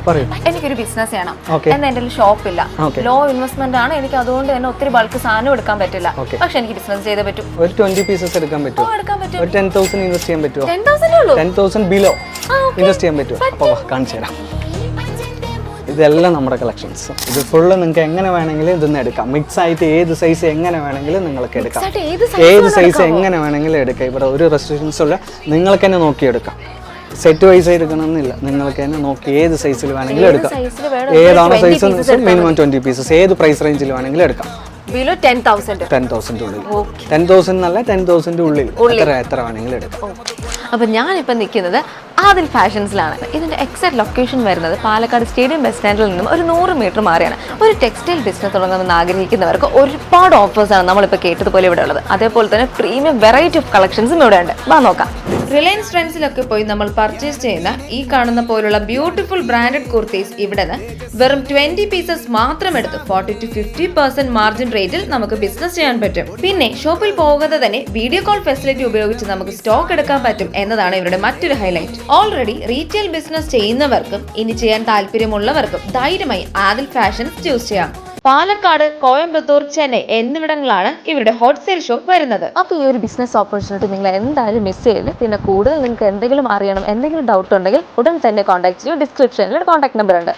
പറയൂ. എനിക്കൊരു ബിസിനസ് ചെയ്യണം. Okay. എന്നാൽ എൻ്റെ ഷോപ്പില്ല, Okay. ലോ ഇൻവെസ്റ്റ്മെന്റ് ആണ്. എനിക്ക് അതുകൊണ്ട് തന്നെ ഒത്തിരി ബൾക്ക് സാധനം എടുക്കാൻ പറ്റില്ല. Okay. പക്ഷെ എനിക്ക് ബിസിനസ് ചെയ്തേ പറ്റും. ഒരു 20 പീസസ് എടുക്കാൻ പറ്റുമോ? എടുക്കാൻ പറ്റും. ഒരു 10,000 ഇൻവെസ്റ്റ് ചെയ്യാൻ പറ്റുമോ? 10,000 ഉള്ളൂ. 10,000 ബിലോ ഇൻവെസ്റ്റ് ചെയ്യാൻ പറ്റുമോ? അപ്പോൾ കാണിച്ചു തരാം. ഇതെല്ലാം നമ്മുടെ കളക്ഷൻസ്. ഇത് ഫുള്ള് നിങ്ങൾക്ക് എങ്ങനെ വേണമെങ്കിലും ഇതൊന്ന് എടുക്കാം. മിക്സ് ആയിട്ട് ഏത് സൈസ് എങ്ങനെ വേണമെങ്കിലും നിങ്ങൾക്ക് എടുക്കാം. ഏത് സൈസ് എങ്ങനെ വേണമെങ്കിലും എടുക്കാം. ഇവിടെ ഒരു റെസ്ട്രിക്ഷൻസും ഇല്ല. നിങ്ങൾക്ക് തന്നെ നോക്കിയെടുക്കാം. Set vice എടുക്കണമെന്നില്ല. നിങ്ങൾക്ക് തന്നെ നോക്കി ഏത് സൈസിൽ വേണമെങ്കിലും എടുക്കാം. ഏതാണോ സൈസ് മിനിമം 20 പീസസ് ഏത് പ്രൈസ് റേഞ്ചിൽ വേണമെങ്കിലും എടുക്കാം. ബിലോ 10,000. 10,000 ഉള്ളിൽ. 10,000 എന്നല്ല 10,000 ഉള്ളിൽ എത്ര വേണമെങ്കിലും എടുക്കാം. അപ്പം ഞാനിപ്പോൾ നിൽക്കുന്നത് ആദിൽ ഫാഷൻസിലാണ്. ഇതിൻ്റെ എക്സാക്ട് ലൊക്കേഷൻ വരുന്നത് പാലക്കാട് സ്റ്റേഡിയം ബസ് സ്റ്റാൻഡിൽ നിന്നും ഒരു 100 മീറ്റർ മാറിയാണ്. ഒരു ടെക്സ്റ്റൈൽ ബിസിനസ് തുടങ്ങുമെന്ന് ആഗ്രഹിക്കുന്നവർക്ക് ഒരുപാട് ഓഫേഴ്സാണ് നമ്മളിപ്പോൾ കേട്ടതുപോലെ ഇവിടെ ഉള്ളത്. അതേപോലെ തന്നെ പ്രീമിയം വെറൈറ്റി ഓഫ് കളക്ഷൻസും ഇവിടെ ഉണ്ട്. വാ നോക്കാം. റിലയൻസ് ട്രെൻഡ്സിലൊക്കെ പോയി നമ്മൾ പർച്ചേസ് ചെയ്യുന്ന ഈ കാണുന്ന പോലുള്ള ബ്യൂട്ടിഫുൾ ബ്രാൻഡഡ് കുർത്തീസ് ഇവിടെ വെറും 20 പീസസ് മാത്രം എടുത്ത് 40 to 50% മാർജിൻ റേറ്റിൽ നമുക്ക് ബിസിനസ് ചെയ്യാൻ പറ്റും. പിന്നെ ഷോപ്പിൽ പോകാതെ തന്നെ വീഡിയോ കോൾ ഫെസിലിറ്റി ഉപയോഗിച്ച് നമുക്ക് സ്റ്റോക്ക് എടുക്കാൻ പറ്റും എന്നതാണ് ഇവരുടെ മറ്റൊരു ഹൈലൈറ്റ്. ഓൾറെഡി റീറ്റെയിൽ ബിസിനസ് ചെയ്യുന്നവർക്കും ഇനി ചെയ്യാൻ താല്പര്യമുള്ളവർക്കും ധൈര്യമായി ആദിൽ ഫാഷൻസ് ചൂസ് ചെയ്യാം. പാലക്കാട്, കോയമ്പത്തൂർ, ചെന്നൈ എന്നിവിടങ്ങളാണ് ഇവരുടെ ഹോൾസെയിൽ ഷോപ്പ് വരുന്നത്. അപ്പോൾ ഈ ഒരു ബിസിനസ് ഓപ്പർച്യൂണിറ്റി നിങ്ങൾ എന്തായാലും മിസ് ചെയ്യില്ല. പിന്നെ കൂടുതൽ നിങ്ങൾക്ക് എന്തെങ്കിലും അറിയണം, എന്തെങ്കിലും ഡൗട്ട് ഉണ്ടെങ്കിൽ ഉടൻ തന്നെ കോൺടാക്ട് ചെയ്യൂ. ഡിസ്ക്രിപ്ഷനിൽ കോൺടാക്ട് നമ്പർ ഉണ്ട്.